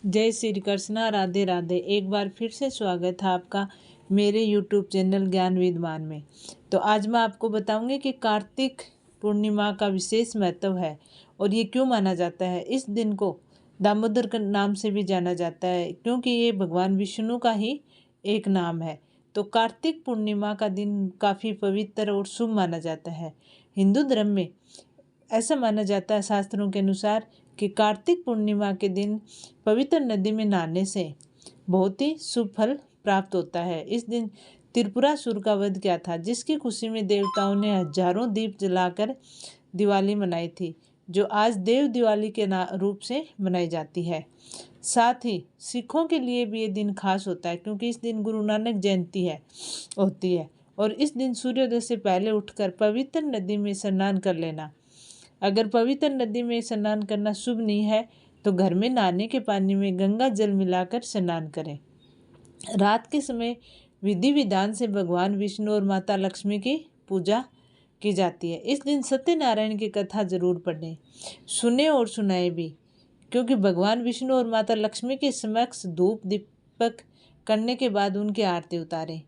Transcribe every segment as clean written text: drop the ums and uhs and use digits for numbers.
जय श्री कृष्णा, राधे राधे। एक बार फिर से स्वागत है आपका मेरे YouTube चैनल ज्ञान विद्वान में। तो आज मैं आपको बताऊंगी कि कार्तिक पूर्णिमा का विशेष महत्व है और ये क्यों माना जाता है। इस दिन को दामोदर के नाम से भी जाना जाता है क्योंकि ये भगवान विष्णु का ही एक नाम है। तो कार्तिक पूर्णिमा का दिन काफ़ी पवित्र और शुभ माना जाता है। हिंदू धर्म में ऐसा माना जाता है शास्त्रों के अनुसार कि कार्तिक पूर्णिमा के दिन पवित्र नदी में नहाने से बहुत ही शुभ फल प्राप्त होता है। इस दिन त्रिपुरासुर का वध किया था, जिसकी खुशी में देवताओं ने हजारों दीप जलाकर दिवाली मनाई थी, जो आज देव दिवाली के रूप से मनाई जाती है। साथ ही सिखों के लिए भी ये दिन खास होता है क्योंकि इस दिन गुरु नानक जयंती होती है और इस दिन सूर्योदय से पहले उठकर पवित्र नदी में स्नान कर लेना। अगर पवित्र नदी में स्नान करना शुभ नहीं है तो घर में नहाने के पानी में गंगा जल मिलाकर स्नान करें। रात के समय विधि विधान से भगवान विष्णु और माता लक्ष्मी की पूजा की जाती है। इस दिन सत्यनारायण की कथा जरूर पढ़ें, सुने और सुनाए भी, क्योंकि भगवान विष्णु और माता लक्ष्मी के समक्ष धूप दीपक करने के बाद उनकी आरती उतारें।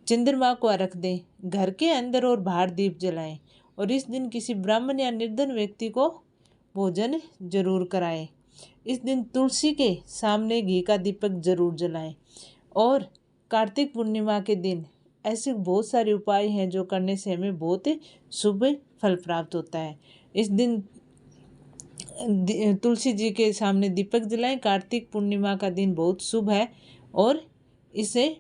चंद्रमा को अर्घ दें, घर के अंदर और बाहर दीप जलाएं और इस दिन किसी ब्राह्मण या निर्धन व्यक्ति को भोजन जरूर कराएं। इस दिन तुलसी के सामने घी का दीपक जरूर जलाएं। और कार्तिक पूर्णिमा के दिन ऐसे बहुत सारे उपाय हैं जो करने से हमें बहुत शुभ फल प्राप्त होता है। इस दिन तुलसी जी के सामने दीपक जलाएं। कार्तिक पूर्णिमा का दिन बहुत शुभ है और इसे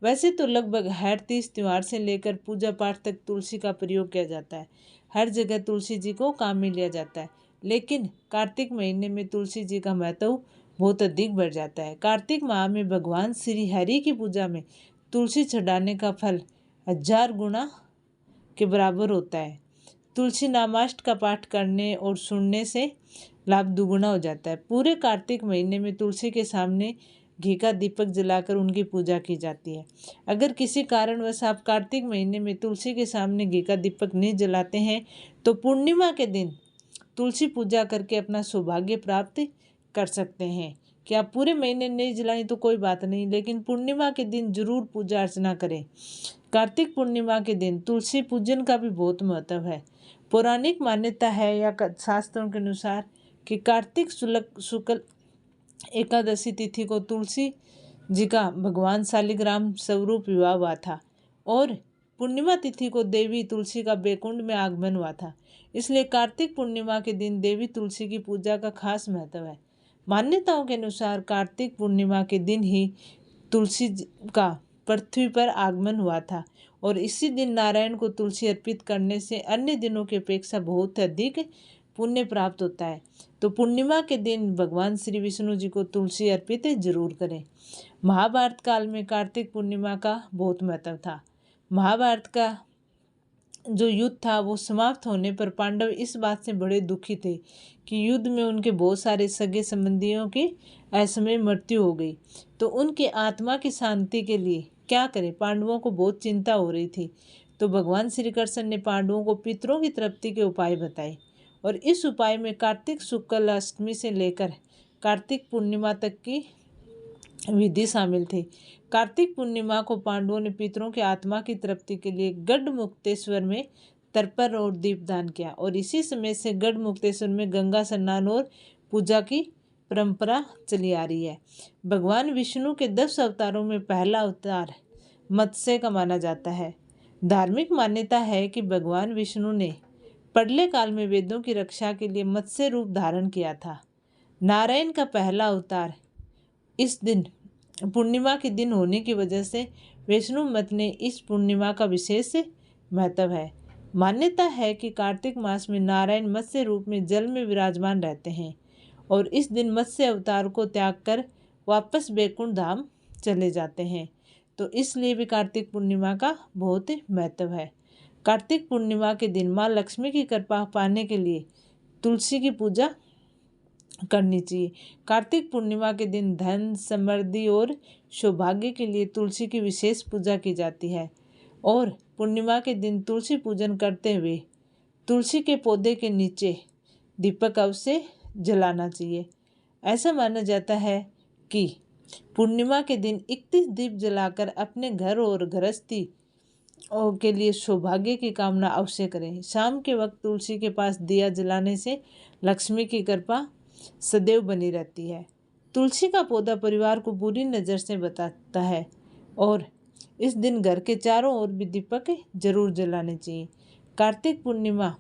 वैसे तो लगभग हर तीज त्यौहार से लेकर पूजा पाठ तक तुलसी का प्रयोग किया जाता है। हर जगह तुलसी जी को काम में लिया जाता है, लेकिन कार्तिक महीने में तुलसी जी का महत्व बहुत अधिक बढ़ जाता है। कार्तिक माह में भगवान श्री हरि की पूजा में तुलसी चढ़ाने का फल 1000 गुना के बराबर होता है। तुलसी नामाष्ट का पाठ करने और सुनने से लाभ दुगुना हो जाता है। पूरे कार्तिक महीने में तुलसी के सामने घी का दीपक जलाकर उनकी पूजा की जाती है। अगर किसी कारणवश आप कार्तिक महीने में तुलसी के सामने घी का दीपक नहीं जलाते हैं तो पूर्णिमा के दिन तुलसी पूजा करके अपना सौभाग्य प्राप्त कर सकते हैं। कि आप पूरे महीने नहीं जलाएं तो कोई बात नहीं, लेकिन पूर्णिमा के दिन जरूर पूजा अर्चना करें। कार्तिक पूर्णिमा के दिन तुलसी पूजन का भी बहुत महत्व है। पौराणिक मान्यता है या शास्त्रों के अनुसार कि कार्तिक शुक्ल एकादशी तिथि को तुलसी जी का भगवान शालिग्राम स्वरूप विवाह हुआ था और पूर्णिमा तिथि को देवी तुलसी का बैकुंठ में आगमन हुआ था। इसलिए कार्तिक पूर्णिमा के दिन देवी तुलसी की पूजा का खास महत्व है। मान्यताओं के अनुसार कार्तिक पूर्णिमा के दिन ही तुलसी का पृथ्वी पर आगमन हुआ था और इसी दिन नारायण को तुलसी अर्पित करने से अन्य दिनों की अपेक्षा बहुत अधिक पुण्य प्राप्त होता है। तो पूर्णिमा के दिन भगवान श्री विष्णु जी को तुलसी अर्पित जरूर करें। महाभारत काल में कार्तिक पूर्णिमा का बहुत महत्व था। महाभारत का जो युद्ध था वो समाप्त होने पर पांडव इस बात से बड़े दुखी थे कि युद्ध में उनके बहुत सारे सगे संबंधियों की असमय मृत्यु हो गई। तो उनके आत्मा की शांति के लिए क्या करें, पांडवों को बहुत चिंता हो रही थी। तो भगवान श्री कृष्ण ने पांडवों को पितरों की तृप्ति के उपाय बताए और इस उपाय में कार्तिक शुक्ल अष्टमी से लेकर कार्तिक पूर्णिमा तक की विधि शामिल थी। कार्तिक पूर्णिमा को पांडवों ने पितरों की आत्मा की तृप्ति के लिए गढ़ मुक्तेश्वर में तर्पण और दीपदान किया और इसी समय से गढ़ मुक्तेश्वर में गंगा स्नान और पूजा की परंपरा चली आ रही है। भगवान विष्णु के 10 अवतारों में पहला अवतार मत्स्य का माना जाता है। धार्मिक मान्यता है कि भगवान विष्णु ने प्रलय काल में वेदों की रक्षा के लिए मत्स्य रूप धारण किया था। नारायण का पहला अवतार इस दिन पूर्णिमा के दिन होने की वजह से वैष्णव मत ने इस पूर्णिमा का विशेष महत्व है। मान्यता है कि कार्तिक मास में नारायण मत्स्य रूप में जल में विराजमान रहते हैं और इस दिन मत्स्य अवतार को त्याग कर वापस बैकुंठ धाम चले जाते हैं। तो इसलिए भी कार्तिक पूर्णिमा का बहुत महत्व है। कार्तिक पूर्णिमा के दिन माँ लक्ष्मी की कृपा पाने के लिए तुलसी की पूजा करनी चाहिए। कार्तिक पूर्णिमा के दिन धन, समृद्धि और सौभाग्य के लिए तुलसी की विशेष पूजा की जाती है और पूर्णिमा के दिन तुलसी पूजन करते हुए तुलसी के पौधे के नीचे दीपक अवश्य जलाना चाहिए। ऐसा माना जाता है की पूर्णिमा के दिन 31 दीप जलाकर अपने घर और गृहस्थी के लिए सौभाग्य की कामना अवश्य करें। शाम के वक्त तुलसी के पास दिया जलाने से लक्ष्मी की कृपा सदैव बनी रहती है। तुलसी का पौधा परिवार को बुरी नज़र से बचाता है और इस दिन घर के चारों ओर भी दीपक जरूर जलाने चाहिए। कार्तिक पूर्णिमा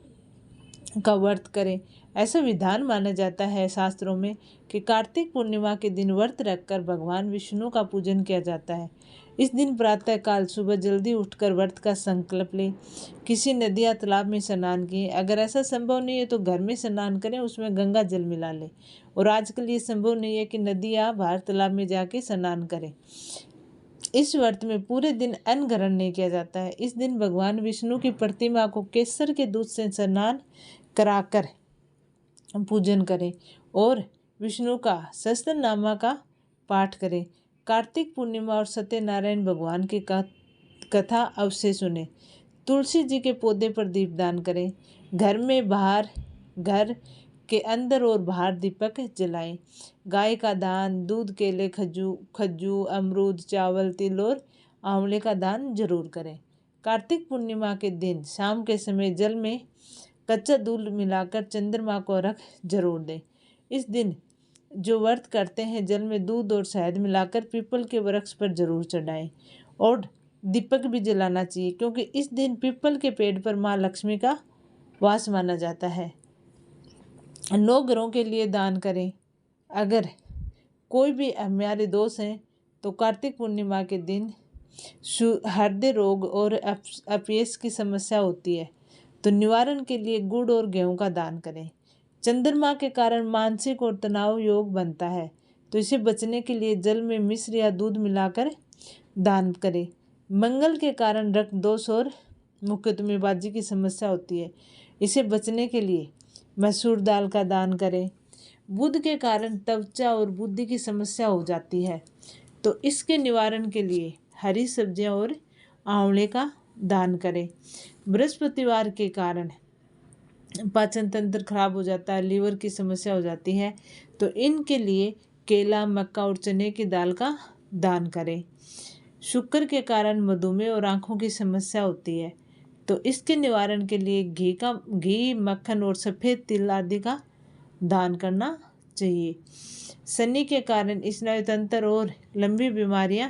का व्रत करें। ऐसा विधान माना जाता है शास्त्रों में कि कार्तिक पूर्णिमा के दिन व्रत रखकर भगवान विष्णु का पूजन किया जाता है। इस दिन प्रातः काल सुबह जल्दी उठकर व्रत का संकल्प लें। किसी नदी या तालाब में स्नान किए। अगर ऐसा संभव नहीं है तो घर में स्नान करें, उसमें गंगा जल मिला लें। और आजकल ये संभव नहीं है कि नदी या बाहर तालाब में जाके स्नान करें। इस व्रत में पूरे दिन अन्न ग्रहण नहीं किया जाता है। इस दिन भगवान विष्णु की प्रतिमा को केसर के दूध से स्नान कराकर पूजन करें और विष्णु का सहस्त्रनामा का पाठ करें। कार्तिक पूर्णिमा और सत्यनारायण भगवान की कथा अवश्य सुने। तुलसी जी के पौधे पर दीपदान करें। घर में बाहर, घर के अंदर और बाहर दीपक जलाएं। गाय का दान, दूध, केले, खजूर, अमरूद, चावल, तिल और आंवले का दान जरूर करें। कार्तिक पूर्णिमा के दिन शाम के समय जल में कच्चा दूध मिलाकर चंद्रमा को अर्घ जरूर दें। इस दिन जो व्रत करते हैं जल में दूध और शहद मिलाकर पीपल के वृक्ष पर जरूर चढ़ाएं और दीपक भी जलाना चाहिए, क्योंकि इस दिन पीपल के पेड़ पर माँ लक्ष्मी का वास माना जाता है। 9 ग्रहों के लिए दान करें। अगर कोई भी हमारे दोष हैं तो कार्तिक पूर्णिमा के दिन हृदय रोग और अपयश की समस्या होती है तो निवारण के लिए गुड़ और गेहूं का दान करें। चंद्रमा के कारण मानसिक और तनाव योग बनता है तो इसे बचने के लिए जल में मिश्र या दूध मिलाकर दान करें। मंगल के कारण रक्त दोष और मुकदमेबाजी की समस्या होती है, इसे बचने के लिए मसूर दाल का दान करें। बुध के कारण त्वचा और बुद्धि की समस्या हो जाती है तो इसके निवारण के लिए हरी सब्जियां और आंवले का दान करें। बृहस्पतिवार के कारण पाचन तंत्र खराब हो जाता है, लीवर की समस्या हो जाती है तो इनके लिए केला, मक्का और चने की दाल का दान करें। शुक्र के कारण मधुमेह और आंखों की समस्या होती है तो इसके निवारण के लिए घी, मक्खन और सफ़ेद तिल आदि का दान करना चाहिए। शनि के कारण स्नायु तंत्र और लंबी बीमारियां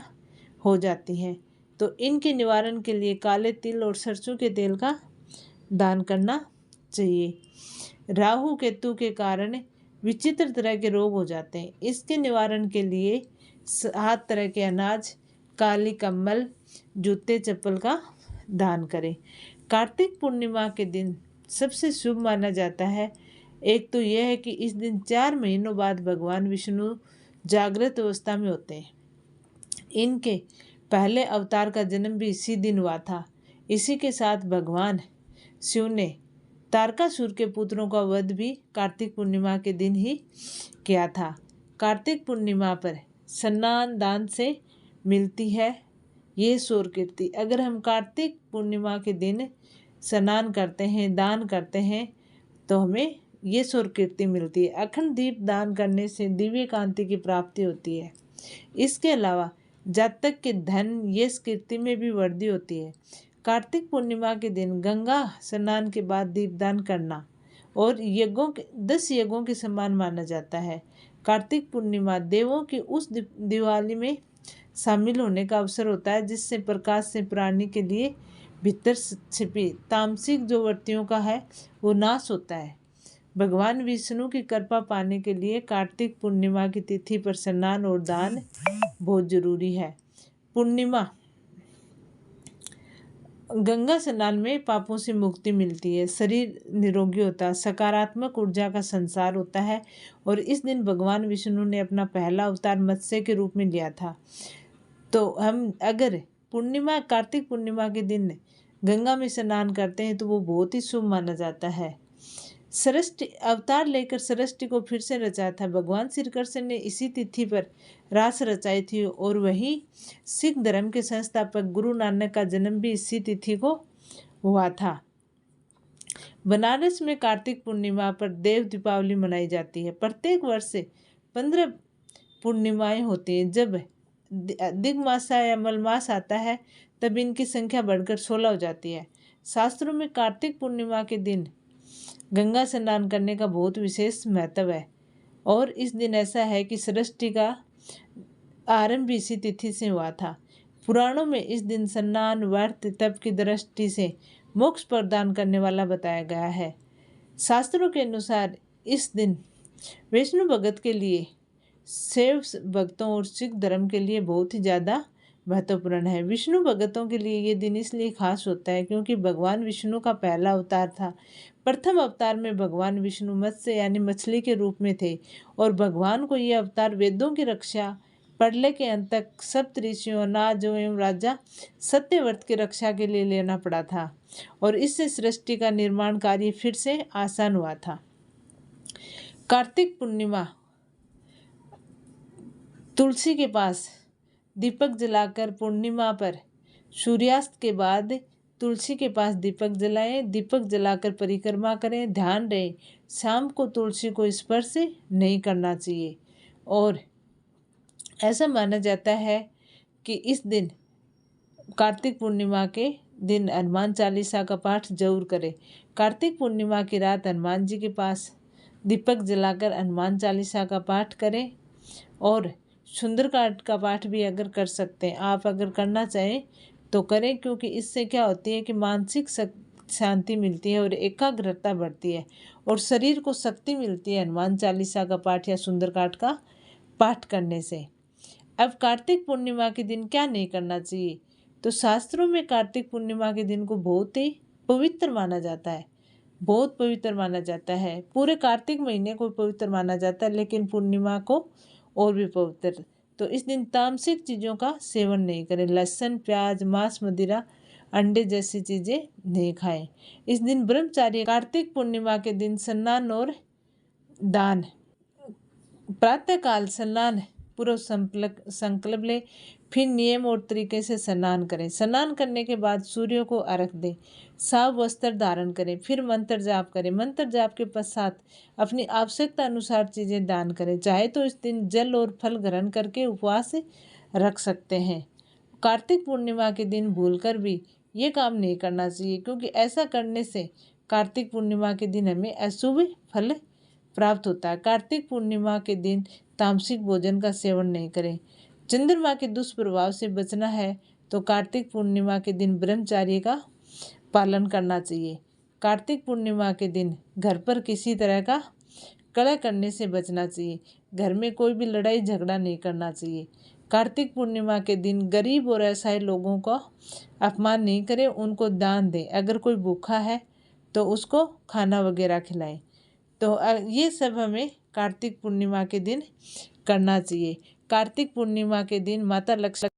हो जाती हैं तो इनके निवारण के लिए काले तिल और सरसों के तेल का दान करना चाहिए। राहु केतु के कारण विचित्र तरह के रोग हो जाते हैं, इसके निवारण के लिए 7 तरह के अनाज, काली कम्बल, जूते, चप्पल का दान करें। कार्तिक पूर्णिमा के दिन सबसे शुभ माना जाता है। एक तो यह है कि इस दिन 4 महीनों बाद भगवान विष्णु जागृत अवस्था में होते हैं। इनके पहले अवतार का जन्म भी इसी दिन हुआ था। इसी के साथ भगवान शिव ने तारकासुर के पुत्रों का वध भी कार्तिक पूर्णिमा के दिन ही किया था। कार्तिक पूर्णिमा पर स्नान दान से मिलती है ये स्वर्ग कीर्ति। अगर हम कार्तिक पूर्णिमा के दिन स्नान करते हैं, दान करते हैं तो हमें ये स्वर्ग कीर्ति मिलती है। अखंड दीप दान करने से दिव्य कांति की प्राप्ति होती है। इसके अलावा जातक के धन, यश, कीर्ति में भी वृद्धि होती है। कार्तिक पूर्णिमा के दिन गंगा स्नान के बाद दीपदान करना और 10 यज्ञों के समान माना जाता है। कार्तिक पूर्णिमा देवों की उस दिवाली में शामिल होने का अवसर होता है जिससे प्रकाश से प्राणी के लिए भीतर छिपी तामसिक जो वृत्तियों का है वो नाश होता है। भगवान विष्णु की कृपा पाने के लिए कार्तिक पूर्णिमा की तिथि पर स्नान और दान बहुत जरूरी है। पूर्णिमा गंगा स्नान में पापों से मुक्ति मिलती है, शरीर निरोगी होता है, सकारात्मक ऊर्जा का संसार होता है और इस दिन भगवान विष्णु ने अपना पहला अवतार मत्स्य के रूप में लिया था। तो हम अगर कार्तिक पूर्णिमा के दिन गंगा में स्नान करते हैं तो वो बहुत ही शुभ माना जाता है। सृष्टि अवतार लेकर सृष्टि को फिर से रचाया था। भगवान श्री कृष्ण ने इसी तिथि पर रास रचाई थी और वही सिख धर्म के संस्थापक गुरु नानक का जन्म भी इसी तिथि को हुआ था। बनारस में कार्तिक पूर्णिमा पर देव दीपावली मनाई जाती है। प्रत्येक वर्ष 15 पूर्णिमाएं होती हैं। जब अधिक मास या मलमास आता है तब इनकी संख्या बढ़कर 16 हो जाती है। शास्त्रों में कार्तिक पूर्णिमा के दिन गंगा स्नान करने का बहुत विशेष महत्व है और इस दिन ऐसा है कि सृष्टि का आरंभ भी इसी तिथि से हुआ था। पुराणों में इस दिन स्नान व्रत तप की दृष्टि से मोक्ष प्रदान करने वाला बताया गया है। शास्त्रों के अनुसार इस दिन वैष्णव भगत के लिए, शैव भक्तों और सिख धर्म के लिए बहुत ही ज़्यादा महत्वपूर्ण है। विष्णु भगतों के लिए ये दिन इसलिए खास होता है क्योंकि भगवान विष्णु का पहला अवतार था। प्रथम अवतार में भगवान विष्णु मत्स्य यानी मछली के रूप में थे और भगवान को यह अवतार वेदों की रक्षा, प्रलय के अंत तक सप्त ऋषियों, नाग एवं राजा सत्यव्रत की रक्षा के लिए लेना पड़ा था और इससे सृष्टि का निर्माण कार्य फिर से आसान हुआ था। कार्तिक पूर्णिमा तुलसी के पास दीपक जलाकर पूर्णिमा पर सूर्यास्त के बाद तुलसी के पास दीपक जलाएं। दीपक जलाकर परिक्रमा करें। ध्यान रहे शाम को तुलसी को स्पर्श नहीं करना चाहिए और ऐसा माना जाता है कि इस दिन कार्तिक पूर्णिमा के दिन हनुमान चालीसा का पाठ जरूर करें। कार्तिक पूर्णिमा की रात हनुमान जी के पास दीपक जलाकर हनुमान चालीसा का पाठ करें और सुंदरकांड का पाठ भी अगर कर सकते हैं, आप अगर करना चाहें तो करें, क्योंकि इससे क्या होती है कि मानसिक शांति मिलती है और एकाग्रता बढ़ती है और शरीर को शक्ति मिलती है हनुमान चालीसा का पाठ या सुंदरकांड का पाठ करने से। अब कार्तिक पूर्णिमा के दिन क्या नहीं करना चाहिए, तो शास्त्रों में कार्तिक पूर्णिमा के दिन को बहुत ही पवित्र माना जाता है, बहुत पवित्र माना जाता है। पूरे कार्तिक महीने को पवित्र माना जाता है लेकिन पूर्णिमा को और भी पवित्र। तो इस दिन तामसिक चीज़ों का सेवन नहीं करें। लहसुन, प्याज, मांस, मदिरा, अंडे जैसी चीज़ें नहीं खाएं। इस दिन ब्रह्मचार्य। कार्तिक पूर्णिमा के दिन स्नान और दान। प्रातःकाल स्नान पूर्व संकल्प ले, फिर नियम और तरीके से स्नान करें। स्नान करने के बाद सूर्य को अर्घ दें। साफ वस्त्र धारण करें, फिर मंत्र जाप करें। मंत्र जाप के पश्चात अपनी आवश्यकता अनुसार चीज़ें दान करें। चाहे तो इस दिन जल और फल ग्रहण करके उपवास रख सकते हैं। कार्तिक पूर्णिमा के दिन भूलकर भी ये काम नहीं करना चाहिए, क्योंकि ऐसा करने से कार्तिक पूर्णिमा के दिन हमें अशुभ फल प्राप्त होता है। कार्तिक पूर्णिमा के दिन तामसिक भोजन का सेवन नहीं करें। चंद्रमा के दुष्प्रभाव से बचना है तो कार्तिक पूर्णिमा के दिन ब्रह्मचार्य का पालन करना चाहिए। कार्तिक पूर्णिमा के दिन घर पर किसी तरह का कलह करने से बचना चाहिए। घर में कोई भी लड़ाई झगड़ा नहीं करना चाहिए। कार्तिक पूर्णिमा के दिन गरीब और असहाय लोगों का अपमान नहीं करें, उनको दान दें। अगर कोई भूखा है तो उसको खाना वगैरह खिलाएं। तो ये सब हमें कार्तिक पूर्णिमा के दिन करना चाहिए। कार्तिक पूर्णिमा के दिन माता लक्ष्मी